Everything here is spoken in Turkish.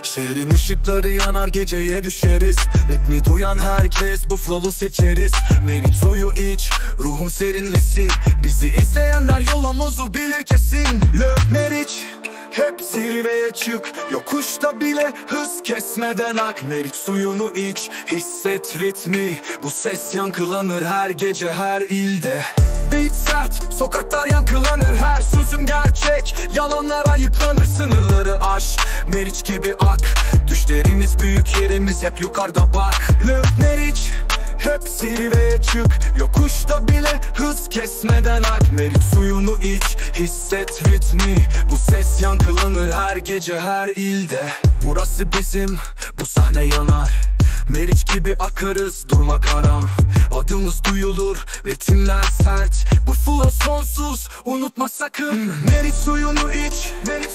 Şehrin ışıkları yanar, geceye düşeriz. Ritmi duyan herkes bu flow'u seçeriz. Meriç suyu iç, ruhun serinlesin. Bizi izleyenler yolumuzu bilir kesin. Meriç, hep zirveye çık, yokuşta bile hız kesmeden ak. Meriç suyunu iç, hisset ritmi. Bu ses yankılanır her gece, her ilde. Beat sert, sokaklar yankılanır, her sözüm gerçek. Yalanlara yıpranır, sınırları aş. Meriç gibi ak, düşlerimiz büyük, yerimiz hep yukarıda bak. Meriç, hep zirveye çık, yokuşta bile hız kesmeden ak. Meriç suyunu iç, hisset ritmi. Bu ses yankılanır her gece, her ilde. Burası bizim, bu sahne yanar. Meriç gibi akarız, durmak haram. Adımız duyulur, ritimler sert. Bu flow sonsuz, unutma sakın. Meriç suyunu iç, Meriç